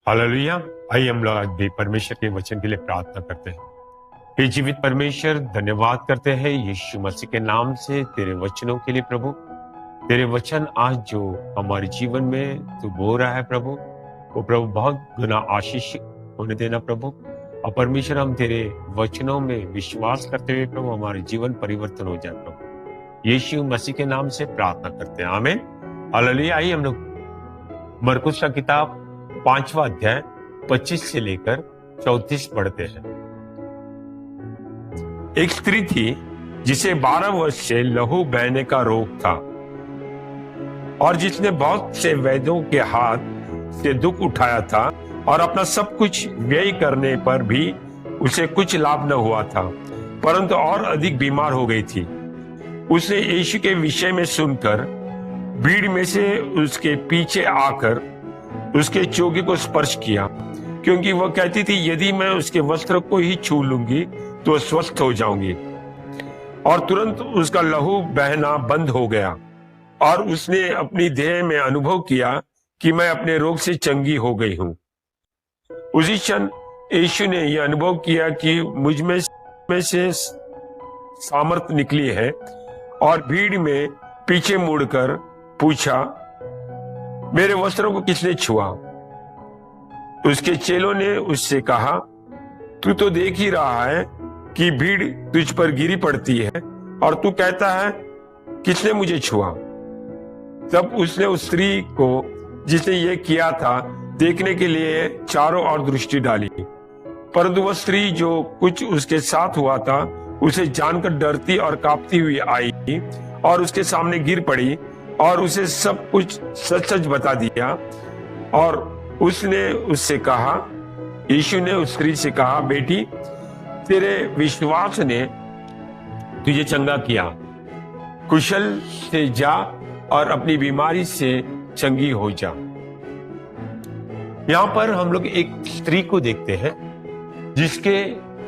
Hallelujah. आइए हम लोग आज भी परमेश्वर के वचन के लिए प्रार्थना करते हैं। हे जीवित परमेश्वर, धन्यवाद करते हैं यीशु मसीह के नाम से तेरे वचनों के लिए प्रभु। तेरे वचन आज जो हमारे जीवन में तू बोल रहा है प्रभु, वो प्रभु बहुत गुना आशीष होने देना प्रभु। और परमेश्वर, हम तेरे वचनों में विश्वास करते हुए प्रभु हमारे जीवन परिवर्तन हो जाए प्रभु। यीशु मसीह के नाम से प्रार्थना करते हैं, आमीन। हालेलुया। आइए हम लोग मरकुस का किताब 5वां अध्याय 25 से लेकर 34 पढ़ते हैं। एक स्त्री थी जिसे 12 वर्ष से लहू बहने का रोग था और जिसने बहुत से वैद्यों के हाथ से दुख उठाया था और अपना सब कुछ व्यय करने पर भी उसे कुछ लाभ न हुआ था, परंतु और अधिक बीमार हो गई थी। उसने यीशु के विषय में सुनकर भीड़ में से उसके पीछे आकर उसके चोगे को स्पर्श किया, क्योंकि वह कहती थी, यदि मैं उसके वस्त्र को ही छू लूंगी तो स्वस्थ हो जाऊंगी। और तुरंत उसका लहू बहना बंद हो गया और उसने अपनी देह में अनुभव किया कि मैं अपने रोग से चंगी हो गई हूं। उसी क्षण यीशु ने यह अनुभव किया कि मुझ में से सामर्थ निकली है, और भीड़ में पीछे मुड़कर पूछा, मेरे वस्त्रों को किसने छुआ? उसके चेलों ने उससे कहा, तू तो देख ही रहा है कि भीड़ तुझ पर गिरी पड़ती है और तू कहता है, किसने मुझे छुआ? तब उसने उस स्त्री को जिसने ये किया था देखने के लिए चारों ओर दृष्टि डाली, परंतु वह स्त्री जो कुछ उसके साथ हुआ था उसे जानकर डरती और कांपती हुई आई और उसके सामने गिर पड़ी और उसे सब कुछ सच सच बता दिया। और उसने उससे कहा, यीशु ने उस स्त्री से कहा, बेटी, तेरे विश्वास ने तुझे चंगा किया, कुशल से जा और अपनी बीमारी से चंगी हो जा। यहां पर हम लोग एक स्त्री को देखते हैं जिसके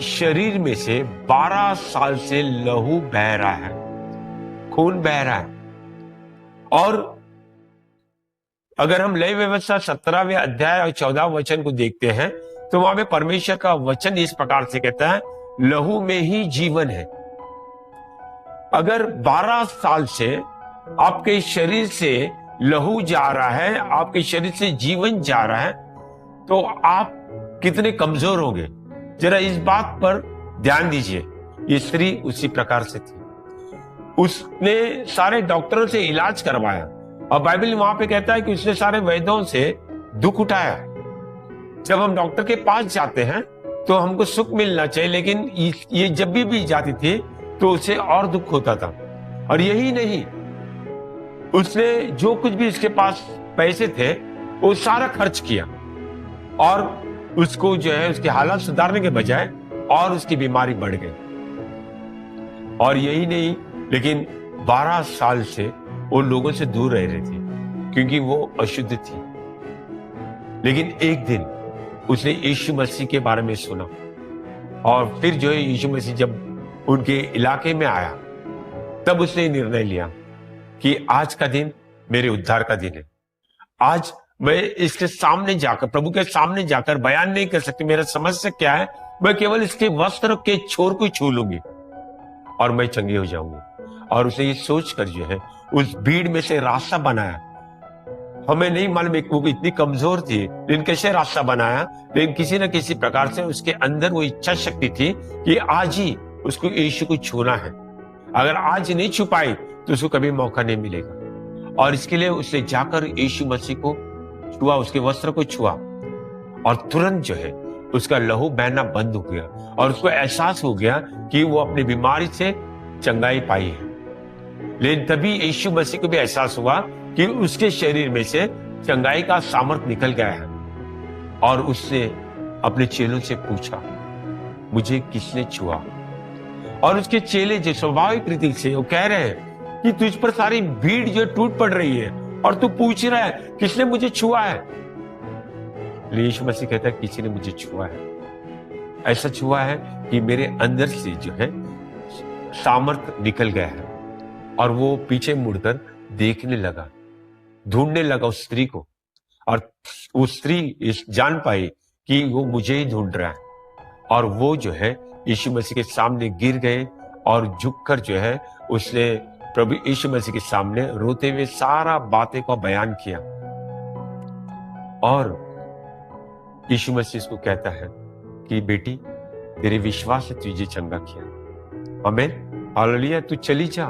शरीर में से 12 साल से लहू बह रहा है, खून बह रहा है। और अगर हम लय व्यवस्था 17वें अध्याय और 14 वचन को देखते हैं तो वहां पे परमेश्वर का वचन इस प्रकार से कहता है, लहू में ही जीवन है। अगर 12 साल से आपके शरीर से लहू जा रहा है, आपके शरीर से जीवन जा रहा है, तो आप कितने कमजोर होंगे, जरा इस बात पर ध्यान दीजिए। ये स्त्री उसी प्रकार से थी। उसने सारे डॉक्टरों से इलाज करवाया और बाइबल वहां पे कहता है कि उसने सारे वैद्यों से दुख उठाया। जब हम डॉक्टर के पास जाते हैं तो हमको सुख मिलना चाहिए, लेकिन ये जब भी जाती थी तो उसे और दुख होता था। और यही नहीं, उसने जो कुछ भी उसके पास पैसे थे वो सारा खर्च किया और उसको जो है उसके हालात सुधारने के बजाय और उसकी बीमारी बढ़ गई। और यही नहीं, लेकिन 12 साल से वो लोगों से दूर रह रही थी क्योंकि वो अशुद्ध थी। लेकिन एक दिन उसने यीशु मसीह के बारे में सुना और फिर जो है यीशु मसीह जब उनके इलाके में आया तब उसने निर्णय लिया कि आज का दिन मेरे उद्धार का दिन है। आज मैं इसके सामने जाकर, प्रभु के सामने जाकर बयान नहीं कर सकती मेरा समस्या क्या है, मैं केवल इसके वस्त्र के छोर को छू लूंगी और मैं चंगी हो जाऊंगी। और उसे ये सोचकर जो है उस भीड़ में से रास्ता बनाया। हमें नहीं मालूम वो इतनी कमजोर थी, लेकिन कैसे रास्ता बनाया, लेकिन किसी न किसी प्रकार से उसके अंदर वो इच्छा शक्ति थी कि आज ही उसको यीशु को छूना है। अगर आज नहीं छू पाई तो उसको कभी मौका नहीं मिलेगा। और इसके लिए उसने जाकर यीशु मसीह को छुआ, उसके वस्त्र को छुआ और तुरंत जो है उसका लहू बहना बंद हो गया और उसको एहसास हो गया कि वो अपनी बीमारी से चंगाई पाई है। लेकिन तभी यीशु मसीह को भी एहसास हुआ कि उसके शरीर में से चंगाई का सामर्थ निकल गया है। और उसने अपने चेलों से पूछा, मुझे किसने छुआ? और उसके चेले जो स्वाभाविक रीति से वो कह रहे हैं कि तुझ पर सारी भीड़ जो टूट पड़ रही है और तू पूछ रहा है किसने मुझे छुआ है। यीशु मसीह कहता है, किसी ने मुझे छुआ है। ऐसा छुआ है कि मेरे अंदर से जो है सामर्थ निकल गया है। और वो पीछे मुड़कर देखने लगा, ढूंढने लगा उस स्त्री को और वो स्त्री इस जान पाई कि वो मुझे ही ढूंढ रहा है, और वो जो है यीशु मसीह के सामने गिर गए और झुककर जो है उसने प्रभु यीशु मसीह के सामने रोते हुए सारा बातें को बयान किया। और यीशु मसीह इसको कहता है कि बेटी, तेरे विश्वास से तुझे चंगा किया। आमीन, हालेलुया। तू चली जा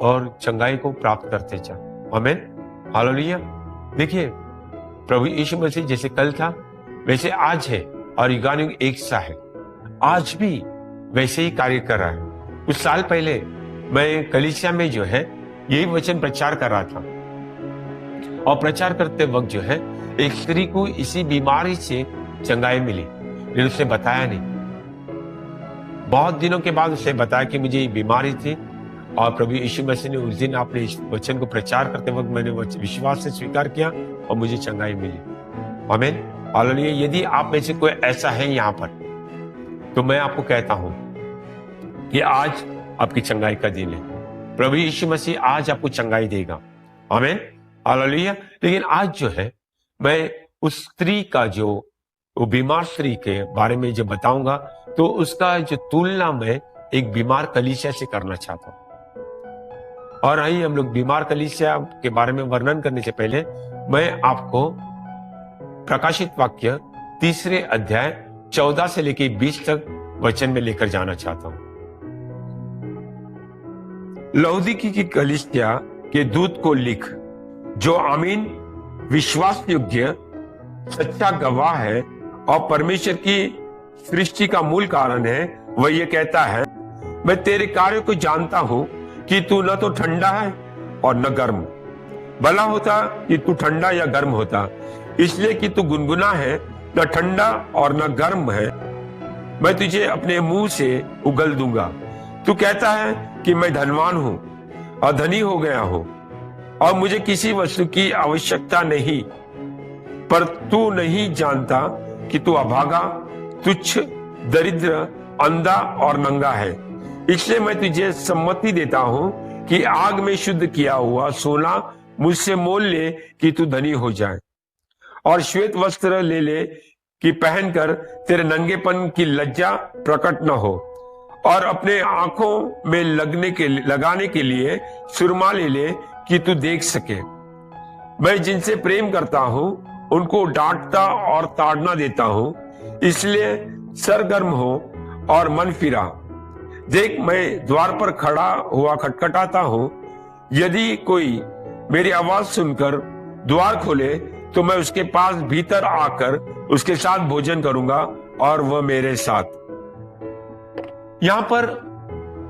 और चंगाई को प्राप्त करते जा। आमीन, हालेलुया। देखिए, प्रभु यीशु मसीह जैसे कल था वैसे आज है और युगानुयुग एक सा है, आज भी वैसे ही कार्य कर रहा है। कुछ साल पहले मैं कलीसिया में जो है यही वचन प्रचार कर रहा था, और प्रचार करते वक्त जो है एक स्त्री को इसी बीमारी से चंगाई मिली, लेकिन उसने बताया नहीं। बहुत दिनों के बाद उसने बताया कि मुझे ये बीमारी थी, और प्रभु यीशु मसीह ने उस दिन आपने इस वचन को प्रचार करते वक्त मैंने विश्वास से स्वीकार किया और मुझे चंगाई मिली। आमीन, हालेलुया। यदि आप में से कोई ऐसा है यहाँ पर, तो मैं आपको कहता हूं कि आज आपकी चंगाई का दिन है। प्रभु यीशु मसीह आज आपको चंगाई देगा। आमीन, हालेलुया। लेकिन आज जो है मैं उस स्त्री का, जो वो बीमार स्त्री के बारे में जब बताऊंगा, तो उसका जो तुलना मैं एक बीमार कलीसिया से करना चाहता हूं। और आइए हम लोग बीमार कलीसिया के बारे में वर्णन करने से पहले मैं आपको प्रकाशित वाक्य 3 अध्याय 14 से लेकर 20 तक वचन में लेकर जाना चाहता हूं। लौदीकी की कलीसिया के दूत को लिख, जो आमीन, विश्वास योग्य, सच्चा गवाह है और परमेश्वर की सृष्टि का मूल कारण है। वह ये कहता है, मैं तेरे कार्यों को जानता हूं कि तू न तो ठंडा है और न गर्म। भला होता कि तू ठंडा या गर्म होता, इसलिए कि तू गुनगुना है, न ठंडा और न गर्म है, मैं तुझे अपने मुंह से उगल दूंगा। तू कहता है कि मैं धनवान हूं और धनी हो गया हूं और मुझे किसी वस्तु की आवश्यकता नहीं, पर तू नहीं जानता कि तू अभागा, तुच्छ, दरिद्र, अंधा और नंगा है। इसलिए मैं तुझे सम्मति देता हूं कि आग में शुद्ध किया हुआ सोना मुझसे मोल ले कि तू धनी हो जाए, और श्वेत वस्त्र ले ले कि पहनकर तेरे नंगेपन की लज्जा प्रकट न हो, और अपने आंखों में लगाने के लिए सुरमा ले ले कि तू देख सके। मैं जिनसे प्रेम करता हूं उनको डांटता और ताड़ना देता हूं, इसलिए सरगर्म हो और मन फिरा। देख, मैं द्वार पर खड़ा हुआ खटखटाता हूं, यदि कोई मेरी आवाज सुनकर द्वार खोले तो मैं उसके पास भीतर आकर उसके साथ भोजन करूंगा और वह मेरे साथ। यहां पर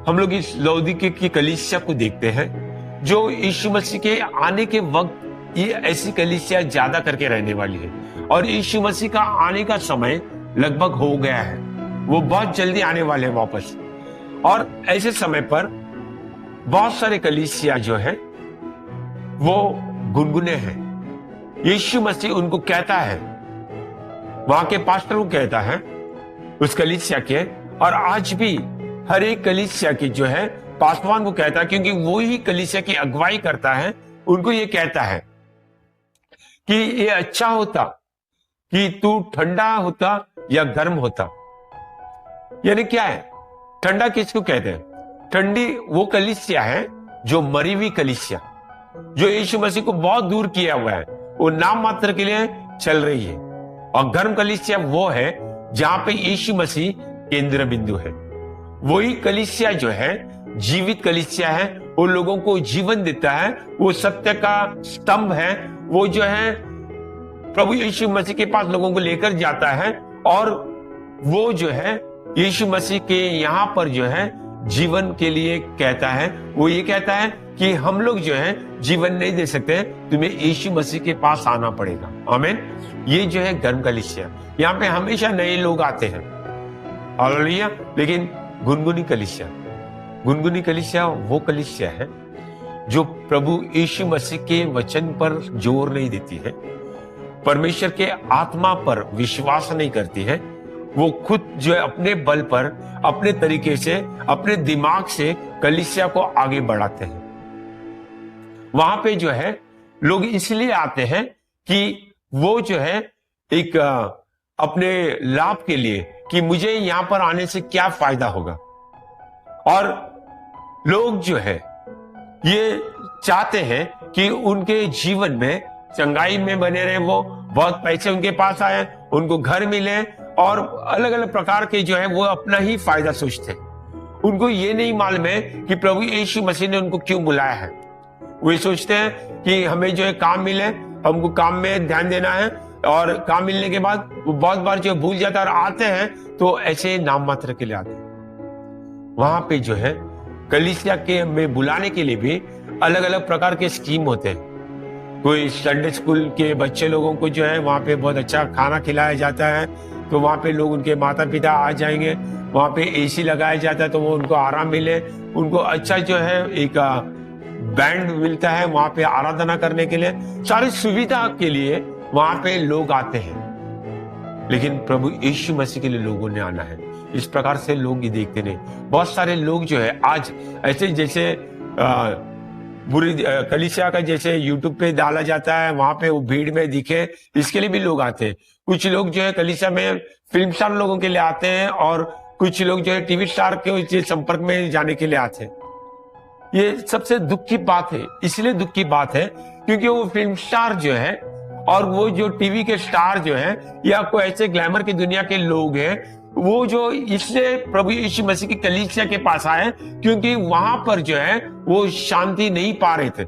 हम लोग इस लौदीकी की कलीसिया को देखते हैं, जो यीशु मसीह के आने के वक्त ये ऐसी कलीसिया ज्यादा करके रहने वाली है, और यीशु मसीह का आने का समय लगभग हो गया है, वो बहुत जल्दी आने वाले हैं वापस। और ऐसे समय पर बहुत सारे कलीसिया जो है वो गुनगुने हैं। यीशु मसीह उनको कहता है, वहां के पास्टर को कहता है उस कलीसिया के, और आज भी हर एक कलीसिया की जो है पासवान को कहता है, क्योंकि वो ही कलीसिया की अगुवाई करता है। उनको ये कहता है कि ये अच्छा होता कि तू ठंडा होता या गर्म होता। यानी क्या है ठंडा? किसको कहते हैं? ठंडी वो कलीसिया है जो मरी हुई कलीसिया, जो यीशु मसीह को बहुत दूर किया हुआ है, वो नाम मात्र के लिए चल रही है। और गर्म कलीसिया वो है जहां पे यीशु मसीह केंद्र बिंदु है। वही कलीसिया जो है जीवित कलीसिया है, वो लोगों को जीवन देता है, वो सत्य का स्तंभ है, वो जो है प्रभु यीशु मसीह के पास लोगों को लेकर जाता है, और वो जो है यीशु मसीह के यहां पर जो है जीवन के लिए कहता है। वो ये कहता है कि हम लोग जो है जीवन नहीं दे सकते, तुम्हें यीशु मसीह के पास आना पड़ेगा। आमीन। ये जो है गर्म कलीसिया, यहाँ पे हमेशा नए लोग आते हैं, हालेलुया। लेकिन गुनगुनी कलीसिया वो कलीसिया है जो प्रभु यीशु मसीह के वचन पर जोर नहीं देती है, परमेश्वर के आत्मा पर विश्वास नहीं करती है। वो खुद जो है अपने बल पर, अपने तरीके से, अपने दिमाग से कलीसिया को आगे बढ़ाते हैं। वहां पे जो है लोग इसलिए आते हैं कि वो जो है एक अपने लाभ के लिए कि मुझे यहां पर आने से क्या फायदा होगा। और लोग जो है ये चाहते हैं कि उनके जीवन में चंगाई में बने रहे, वो बहुत पैसे उनके पास आए, उनको घर मिले, और अलग अलग प्रकार के जो है वो अपना ही फायदा सोचते हैं। उनको ये नहीं मालूम है कि प्रभु यीशु मसीह ने उनको क्यों बुलाया है। वो सोचते हैं कि हमें जो है काम मिले, हमको काम में ध्यान देना है, और काम मिलने के बाद वो बहुत बार जो भूल जाता है, और आते हैं तो ऐसे नाम मात्र के लिए आते हैं। वहां पे जो है कलीसिया के में बुलाने के लिए भी अलग अलग प्रकार के स्कीम होते हैं। कोई संडे स्कूल के बच्चे लोगों को जो है वहां पे बहुत अच्छा खाना खिलाया जाता है, तो वहां पे लोग, उनके माता पिता आ जाएंगे, वहां पे एसी लगाया जाता है तो वो उनको आराम मिले, उनको अच्छा जो है एक बैंड मिलता है वहां पे आराधना करने के लिए, सारी सुविधा के लिए वहां पे लोग आते हैं। लेकिन प्रभु यीशु मसीह के लिए लोगों ने आना है। इस प्रकार से लोग ये देखते नहीं। बहुत सारे लोग जो है आज ऐसे जैसे बुरी कलीसिया का जैसे यूट्यूब पे डाला जाता है, वहां पे वो भीड़ में दिखे, इसके लिए भी लोग आते हैं। कुछ लोग जो है कलीसिया में फिल्म स्टार लोगों के लिए आते हैं, और कुछ लोग जो है टीवी स्टार के संपर्क में जाने के लिए आते हैं। ये सबसे दुख की बात है। इसलिए दुख की बात है क्योंकि वो फिल्म स्टार जो है और वो जो टीवी के स्टार जो है या कोई ऐसे ग्लैमर की दुनिया के लोग हैं, वो जो इसलिए प्रभु यीशु मसीह की कलीसिया के पास आए क्योंकि वहां पर जो है वो शांति नहीं पा रहे थे।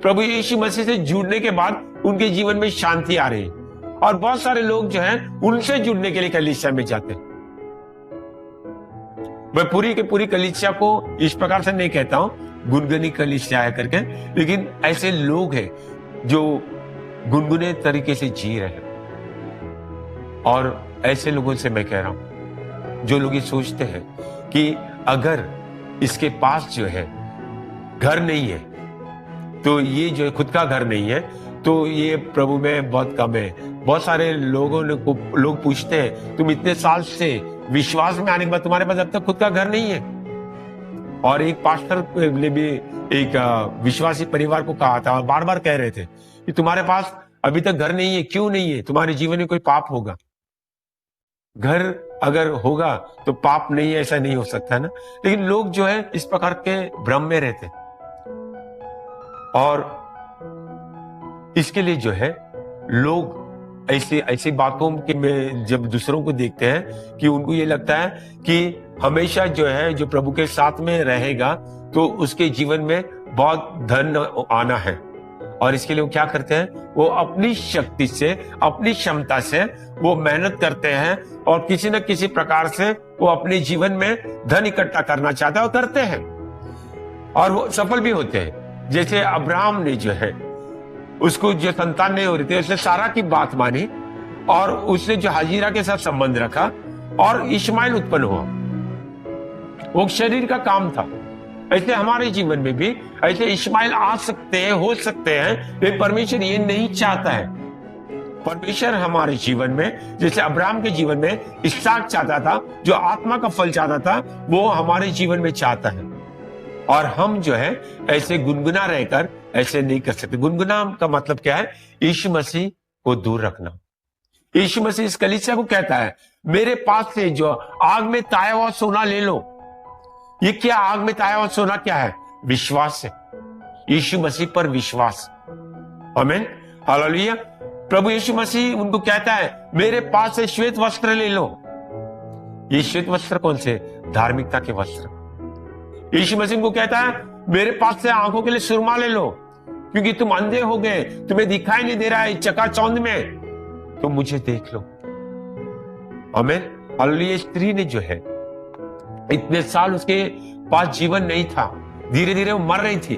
प्रभु यीशु मसीह से जुड़ने के बाद उनके जीवन में शांति आ रही है, और बहुत सारे लोग जो है उनसे जुड़ने के लिए कलीसिया में जाते हैं। मैं पूरी की पूरी कलीसिया को इस प्रकार से नहीं कहता हूं गुनगुनी कलीसिया है करके, लेकिन ऐसे लोग हैं जो गुनगुने तरीके से जी रहे हैं। और ऐसे लोगों से मैं कह रहा हूं जो लोग ये सोचते हैं कि अगर इसके पास जो है घर नहीं है, तो ये जो है खुद का घर नहीं है, तो ये प्रभु में बहुत कम है। बहुत सारे लोगों ने लोग पूछते हैं, तुम इतने साल से विश्वास में आने के बाद तुम्हारे पास अब तक खुद का घर नहीं है। और एक पास्टर ने भी एक विश्वासी परिवार को कहा था, और बार बार कह रहे थे कि तुम्हारे पास अभी तक घर नहीं है, क्यों नहीं है? तुम्हारे जीवन में कोई पाप होगा। घर अगर होगा तो पाप नहीं है, ऐसा नहीं हो सकता है ना। लेकिन लोग जो है इस प्रकार के भ्रम में रहते, और इसके लिए जो है लोग ऐसी बातों के में जब दूसरों को देखते हैं कि उनको ये लगता है कि हमेशा जो है जो प्रभु के साथ में रहेगा तो उसके जीवन में बहुत धन आना है। और इसके लिए वो क्या करते हैं, वो अपनी शक्ति से, अपनी क्षमता से वो मेहनत करते हैं, और किसी न किसी प्रकार से वो अपने जीवन में धन इकट्ठा करना चाहते हैं और करते हैं, और वो सफल भी होते हैं। जैसे अब्राहम ने जो है उसको जो संतान नहीं हो रही थी, उसने सारा की बात मानी, और उसने जो हाजिरा के साथ संबंध रखा, और इश्माइल उत्पन्न हुआ। वो शरीर का काम था। ऐसे हमारे जीवन में भी ऐसे इश्माइल आ सकते हैं, हो सकते हैं, लेकिन परमेश्वर ये नहीं चाहता है। परमेश्वर हमारे जीवन में, जैसे अब्राहम के जीवन में इसहाक चाहता था, जो आत्मा का फल चाहता था, वो हमारे जीवन में चाहता है। और हम जो है ऐसे गुनगुना रहकर ऐसे नहीं कर सकते। गुनगुना का मतलब क्या है? यीशु मसीह को दूर रखना। यीशु मसीह इस कलीसिया को कहता है, मेरे पास से जो आग में ताया हुआ सोना ले लो। ये क्या आग में ताया हुआ सोना क्या है? विश्वास है, यीशु मसीह पर विश्वास। आमीन, हालेलुया। प्रभु यीशु मसीह उनको कहता है, मेरे पास से श्वेत वस्त्र ले लो। ये श्वेत वस्त्र कौन से? धार्मिकता के वस्त्र। यीशु मसीह को कहता है, मेरे पास से आंखों के लिए सुरमा ले लो, क्योंकि तुम अंधे हो गए, तुम्हें दिखाई नहीं दे रहा है चकाचौंध में, तो मुझे देख लो। आमीन, हालेलुया। स्त्री ने जो है इतने साल उसके पास जीवन नहीं था, धीरे धीरे वो मर रही थी,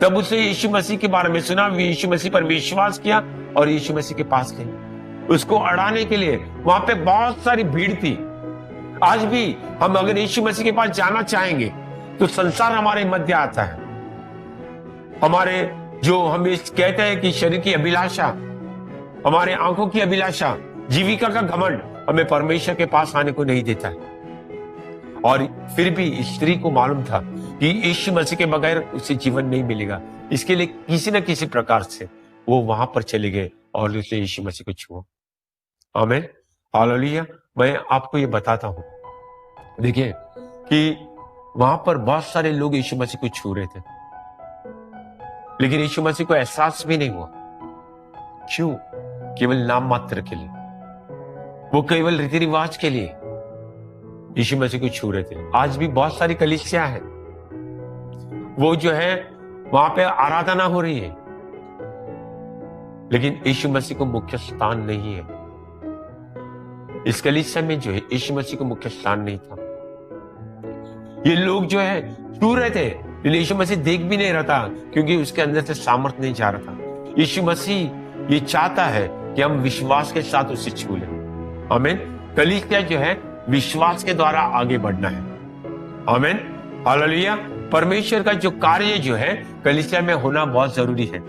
तब उसे यीशु मसीह के बारे में सुना, यीशु मसीह पर विश्वास किया और यीशु मसीह के पास गई। उसको अड़ाने के लिए वहां पे बहुत सारी भीड़ थी। आज भी हम अगर यीशु मसीह के पास जाना चाहेंगे तो संसार हमारे मध्य आता है। हमारे जो हम कहते हैं कि शरीर की अभिलाषा, हमारे आंखों की अभिलाषा, जीविका का घमंड हमें परमेश्वर के पास आने को नहीं देता है। और फिर भी स्त्री को मालूम था कि यीशु मसीह के बगैर उसे जीवन नहीं मिलेगा। इसके लिए किसी न किसी प्रकार से वो वहां पर चले गए और उसने यीशु मसीह को छुआ। आमीन, हालेलुया। मैं आपको ये बताता हूं, देखिए कि वहां पर बहुत सारे लोग यीशु मसीह को छू रहे थे, लेकिन यीशु मसीह को एहसास भी नहीं हुआ। क्यों? केवल नाम मात्र के लिए, वो केवल रीति रिवाज के लिए यीशु मसीह को छू रहे थे। आज भी बहुत सारी कलीसिया है, वो जो है वहां पे आराधना हो रही है, लेकिन यीशु मसीह को मुख्य स्थान नहीं है। इस कलीसिया में जो है यीशु मसीह को मुख्य स्थान नहीं था। ये लोग जो है छू रहे थे, लेकिन यीशु मसीह देख भी नहीं रहा था, क्योंकि उसके अंदर से सामर्थ नहीं जा रहा था। यीशु मसीह ये चाहता है कि हम विश्वास के साथ उसे छू लें। आमीन। कलीसिया जो है विश्वास के द्वारा आगे बढ़ना है। आमीन, हालेलुया। परमेश्वर का जो कार्य जो है कलीसिया में होना बहुत जरूरी है।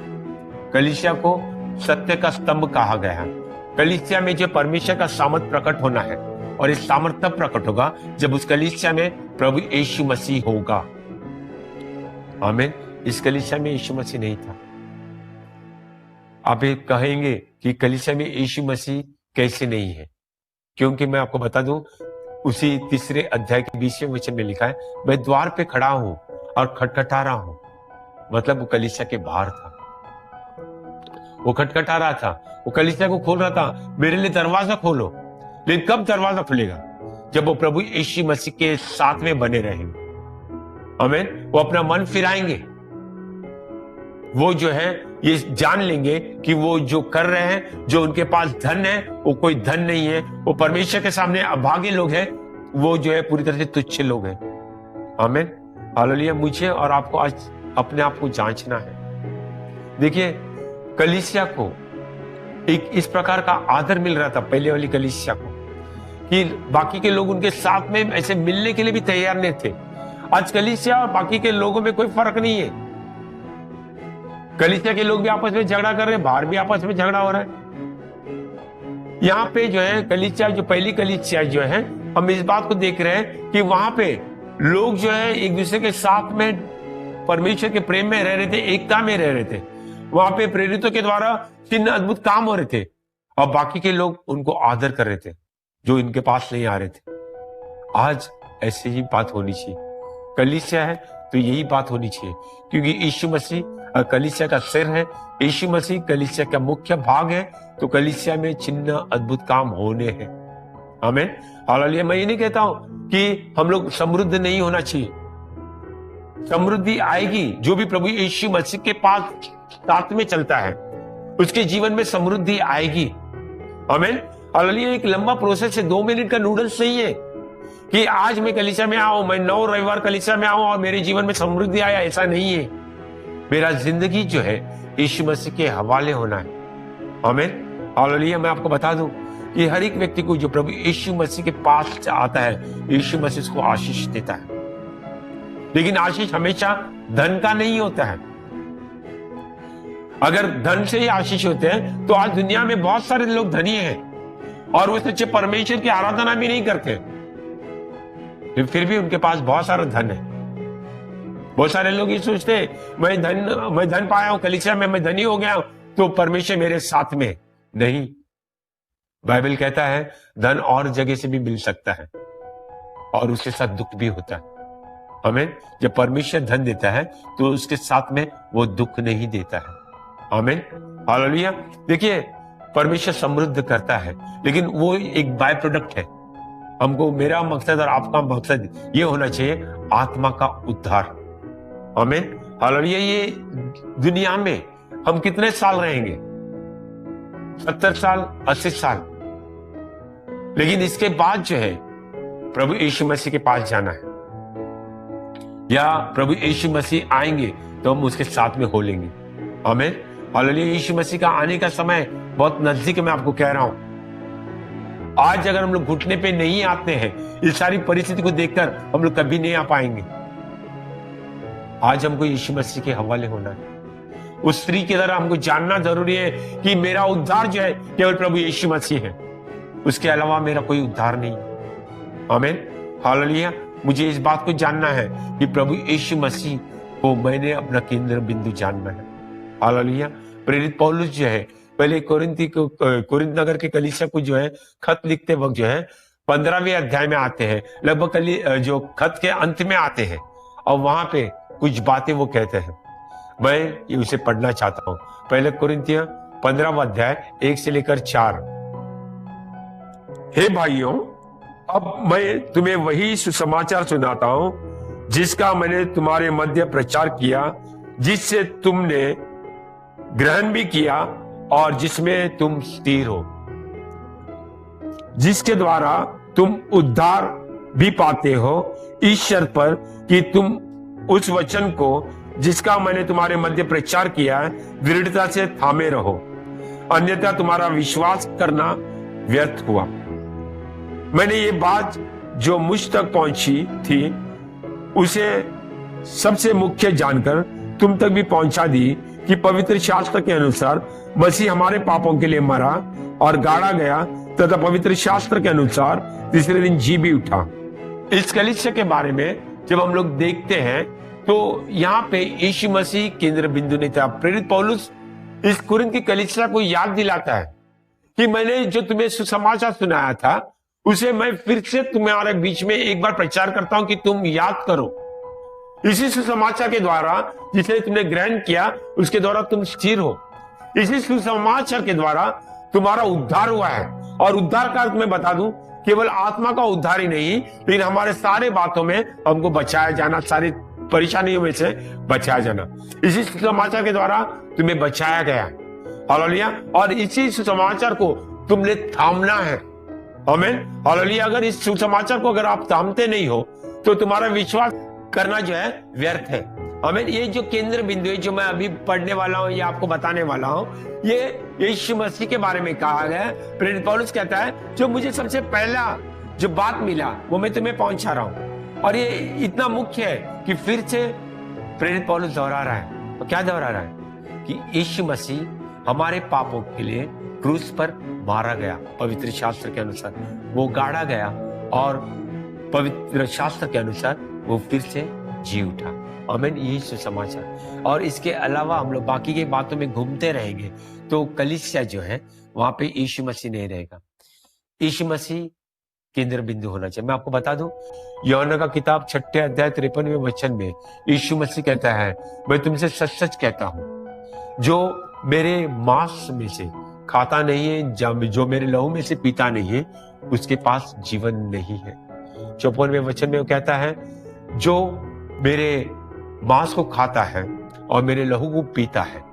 कलीसिया को सत्य का स्तंभ कहा गया है। कलीसिया में जो परमेश्वर का सामर्थ प्रकट होना है, और इस सामर्थ तब प्रकट होगा जब उस कलीसिया में प्रभु यीशु मसीह होगा। आमीन। इस कलीसिया में यीशु मसीह नहीं था। आप ये कहेंगे कि कलीसिया में यीशु मसीह कैसे नहीं है? क्योंकि मैं आपको बता दूं, उसी 3 अध्याय के 20वें वचन में लिखा है, मैं द्वार पे खड़ा हूं और खटखटा रहा हूं। मतलब वो कलीसिया के बाहर था, वो खटखटा रहा था, वो कलीसिया को खोल रहा था, मेरे लिए दरवाजा खोलो। लेकिन कब दरवाजा खुलेगा? जब वो प्रभु यीशु मसीह के साथ में बने रहेंगे। आमीन। वो अपना मन फिराएंगे, वो जो है ये जान लेंगे कि वो जो कर रहे हैं, जो उनके पास धन है, वो कोई धन नहीं है, वो परमेश्वर के सामने अभागे लोग हैं, वो जो है पूरी तरह से तुच्छ लोग हैं। आमीन, हालेलुया। मुझे और आपको आज अपने आप को जांचना है। देखिए, कलीसिया को एक इस प्रकार का आदर मिल रहा था पहले वाली कलीसिया को, कि बाकी के लोग उनके साथ में ऐसे मिलने के लिए भी तैयार नहीं थे। आज कलीसिया और बाकी के लोगों में कोई फर्क नहीं है। कलीसिया के लोग भी आपस में झगड़ा कर रहे हैं, बाहर भी आपस में झगड़ा हो रहा है। यहाँ पे जो है कलीसिया, जो पहली कलीसिया जो है, हम इस बात को देख रहे हैं कि वहां पे लोग जो है एक दूसरे के साथ में परमेश्वर के प्रेम में रह रहे थे, एकता में रह रहे थे। वहां पे प्रेरितों के द्वारा चिन्ह अद्भुत काम हो रहे थे, और बाकी के लोग उनको आदर कर रहे थे जो इनके पास नहीं आ रहे थे। आज ऐसी ही बात होनी चाहिए। कलीसिया है तो यही बात होनी चाहिए, क्योंकि यीशु मसीह कलीसिया का सिर है, यीशु मसीह कलीसिया का मुख्य भाग है, तो कलीसिया में चिन्ह अद्भुत काम होने हैं। आमीन, हालेलुया। मैं ये नहीं कहता हूं कि हम लोग समृद्ध नहीं होना चाहिए। समृद्धि आएगी, जो भी प्रभु यीशु मसीह के पास साथ में चलता है उसके जीवन में समृद्धि आएगी। आमीन, हालेलुया। एक लंबा प्रोसेस है, 2 मिनट का नूडल्स नहीं है कि आज मैं कलीसिया में आऊं, मैं 9 रविवार कलीसिया में आऊं और मेरे जीवन में समृद्धि आया, ऐसा नहीं है। मेरा जिंदगी जो है यीशु मसीह के हवाले होना है। आमीन, हालेलुया। मैं आपको बता दूं कि हर एक व्यक्ति को जो प्रभु यीशु मसीह के पास आता है, यीशु मसीह उसको आशीष देता है, लेकिन आशीष हमेशा धन का नहीं होता है। अगर धन से ही आशीष होते हैं तो आज दुनिया में बहुत सारे लोग धनी हैं और वो सच्चे परमेश्वर की आराधना भी नहीं करते, फिर भी उनके पास बहुत सारा धन है। बहुत सारे लोग ये सोचते हैं मैं धन पाया हूं कलीसिया में, मैं धनी हो गया हूं तो परमेश्वर मेरे साथ में। नहीं, बाइबल कहता है धन और जगह से भी मिल सकता है और उसके साथ दुख भी होता है। आमीन। जब परमेश्वर धन देता है तो उसके साथ में वो दुख नहीं देता है। आमीन, हालेलुया। देखिए, परमेश्वर समृद्ध करता है, लेकिन वो एक बाय प्रोडक्ट है। हमको, मेरा मकसद और आपका मकसद ये होना चाहिए आत्मा का उद्धार। आमीन, हालेलुया। ये दुनिया में हम कितने साल रहेंगे? 70 साल, 80 साल, लेकिन इसके बाद जो है प्रभु यीशु मसीह के पास जाना है, या प्रभु यीशु मसीह आएंगे तो हम उसके साथ में हो लेंगे। आमीन, हालेलुया। यीशु मसीह का आने का समय बहुत नजदीक है। मैं आपको कह रहा हूं, आज अगर हम लोग घुटने पे नहीं आते हैं, इस सारी परिस्थिति को देखकर हम लोग कभी नहीं आ पाएंगे। आज हमको यीशु मसीह के हवाले होना है। उस स्त्री की तरह हमको जानना जरूरी है कि मेरा उद्धार जो है केवल प्रभु यीशु मसीह है, उसके अलावा मेरा कोई उद्धार नहीं। आमीन, हालेलुया। मुझे इस बात को जानना है कि प्रभु यीशु मसीह को मैंने अपना केंद्र बिंदु जानना है। हालेलुया। प्रेरित पौलुस जो है पहले कोरिन्थ नगर के कलीसिया को जो है खत लिखते वक्त जो है 15वें अध्याय में आते हैं, लगभग जो खत के अंत में आते हैं, और वहां पे कुछ बातें वो कहते हैं। मैं उसे पढ़ना चाहता हूं। पहले कोरिन्थियों 15वां अध्याय 1 से लेकर 4। हे भाइयों, अब मैं तुम्हें वही सुसमाचार सुनाता हूं जिसका मैंने तुम्हारे मध्य प्रचार किया, जिससे तुमने ग्रहण भी किया और जिसमें तुम स्थिर हो, जिसके द्वारा तुम उद्धार भी पाते हो, इस शर्त पर कि तुम उस वचन को जिसका मैंने तुम्हारे मध्य प्रचार किया है दृढ़ता से थामे रहो, अन्यथा तुम्हारा विश्वास करना व्यर्थ हुआ। मैंने ये बात जो मुझ तक पहुंची थी उसे सबसे मुख्य जानकर तुम तक भी पहुंचा दी कि पवित्र शास्त्र के अनुसार मसीह हमारे पापों के लिए मरा और गाड़ा गया तथा पवित्र शास्त्र के अनुसार तीसरे दिन जी भी उठा। इस कलीसिया के बारे में जब हम लोग देखते हैं तो यहाँ पे यीशु मसीह केंद्र बिंदु नहीं था। प्रेरित पौलुस इस कुरिन्थ की कलीसिया को याद दिलाता है कि मैंने जो तुम्हें सुसमाचार सुनाया था उसे मैं फिर से तुम्हारे बीच में एक बार प्रचार करता हूं कि तुम याद करो। इसी सुसमाचार के द्वारा जिसे तुमने ग्रहण किया उसके द्वारा तुम स्थिर हो। इसी सुसमाचार के द्वारा तुम्हारा उद्धार हुआ है। और उद्धार का अर्थ मैं बता दूं, केवल आत्मा का उद्धार ही नहीं, लेकिन हमारे सारे बातों में हमको बचाया जाना, सारी परेशानियों में से बचाया जाना। इसी सुसमाचार के द्वारा तुम्हें बचाया गया। हालेलुया। और इसी सुसमाचार को तुमने थामना है। आमीन। हालेलुया। अगर इस सुसमाचार को अगर आप थामते नहीं हो तो तुम्हारा विश्वास करना जो है व्यर्थ है। आमीन। ये जो केंद्र बिंदु है जो मैं अभी पढ़ने वाला हूं या आपको बताने वाला हूं, ये यीशु मसीह के बारे में कहा गया है। प्रेरित पौलुस कहता है जो मुझे सबसे पहला जो बात मिला वो मैं तुम्हें पहुंचा रहा हूं। और ये इतना मुख्य है कि फिर से प्रेरित पौलुस दोहरा रहा है। तो क्या दोहरा रहा है कि यीशु मसीह हमारे पापों के लिए क्रूस पर मारा गया, पवित्र शास्त्र के अनुसार वो गाड़ा गया और पवित्र शास्त्र के अनुसार वो फिर से जी उठा। आमीन। यही सुसमाचार। और इसके अलावा हम लोग बाकी की बातों में घूमते रहेंगे तो कलीसिया जो है वहां पे यीशु मसीह नहीं रहेगा। यीशु मसीह केंद्र बिंदु होना चाहिए। मैं आपको बता दूं, यूहन्ना का किताब 6 अध्याय 53वें वचन में यीशु मसीह कहता है, मैं तुमसे सच सच कहता हूं, जो मेरे मांस में से खाता नहीं है, जो मेरे लहू में से पीता नहीं है, उसके पास जीवन नहीं है। 54वें वचन में वो कहता है, जो मेरे मांस को खाता है और मेरे लहू को पीता है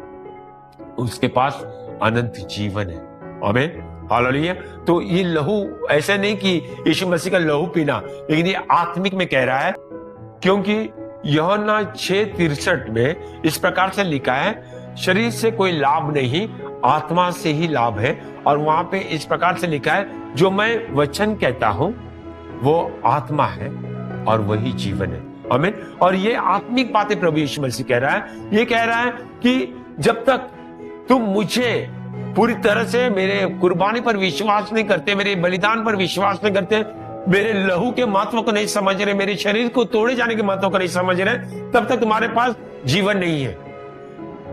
उसके पास अनंत जीवन है। आमीन। हालेलुया। तो ये लहू ऐसा नहीं कि यीशु मसीह का लहू पीना, लेकिन ये आत्मिक में कह रहा है, क्योंकि यूहन्ना 6:63 में इस प्रकार से लिखा है, शरीर से कोई लाभ नहीं, आत्मा से ही लाभ है। और वहां पे इस प्रकार से लिखा है, जो मैं वचन कहता हूं वो आत्मा है और वही जीवन है। आमीन। और ये आत्मिक बातें प्रभु यीशु मसीह कह रहा है। ये कह रहा है कि जब तक तुम मुझे पूरी तरह से मेरे कुर्बानी पर विश्वास नहीं करते, मेरे बलिदान पर विश्वास नहीं करते, मेरे लहू के महत्व को नहीं समझ रहे, मेरे शरीर को तोड़े जाने के महत्व को नहीं समझ रहे, तब तक तुम्हारे पास जीवन नहीं है।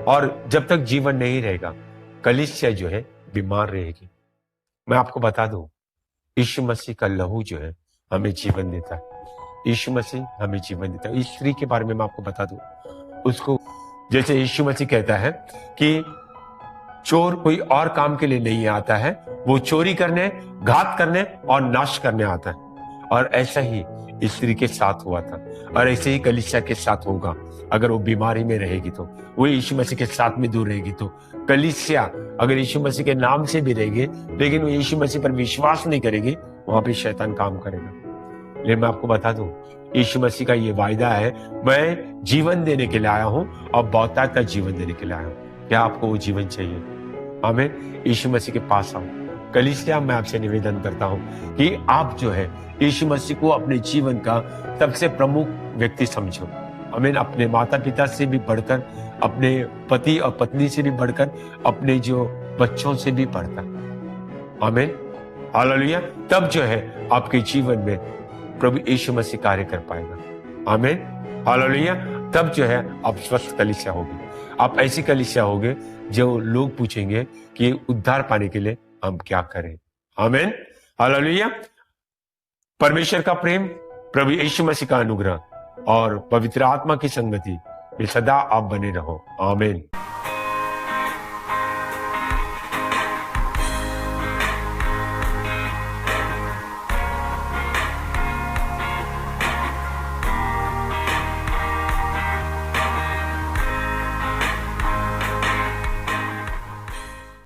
और जब तक जीवन नहीं रहेगा कलीसिया जो है बीमार रहेगी। मैं आपको बता दूं, यीशु मसीह का लहू जो है हमें जीवन देता है। यीशु मसीह हमें जीवन देता है। इस स्त्री के बारे में मैं आपको बता दूं, उसको जैसे यीशु मसीह कहता है कि चोर कोई और काम के लिए नहीं आता है, वो चोरी करने, घात करने और नाश करने आता है। और ऐसा ही इस स्त्री के साथ हुआ था और ऐसे ही कलीसिया के साथ होगा। अगर वो बीमारी में रहेगी तो, वो यीशु मसीह के साथ में दूर रहेगी तो, कलीसिया अगर यीशु मसीह के नाम से भी रहेगी लेकिन वो यीशु मसीह पर विश्वास नहीं करेगी, वहां पे शैतान काम करेगा। लेकिन मैं आपको बता दूं, यीशु मसीह का ये वायदा है, मैं जीवन देने के लिए आया हूं और बहुतायत का जीवन देने के लिए आया हूं। क्या आपको वो जीवन चाहिए? आमीन। यीशु मसीह के पास आओ। कलीसिया मैं आपसे निवेदन करता हूं कि आप जो है यीशु मसीह को अपने जीवन का सबसे प्रमुख व्यक्ति समझो। आमीन। अपने माता पिता से भी बढ़कर, अपने पति और पत्नी से भी बढ़कर, अपने जो बच्चों से भी बढ़कर। आमीन। हालेलुया। तब जो है आपके जीवन में प्रभु यीशु मसीह कार्य कर पाएगा। आमीन। हालेलुया। तब जो है आप स्वस्थ कलीसिया होगी। आप ऐसी कलीसिया होगे जो लोग पूछेंगे कि उद्धार पाने के लिए हम क्या करें। आमीन, हालेलुया। परमेश्वर का प्रेम, प्रभु यीशु मसीह का अनुग्रह और पवित्र आत्मा की संगति में सदा आप बने रहो। आमीन।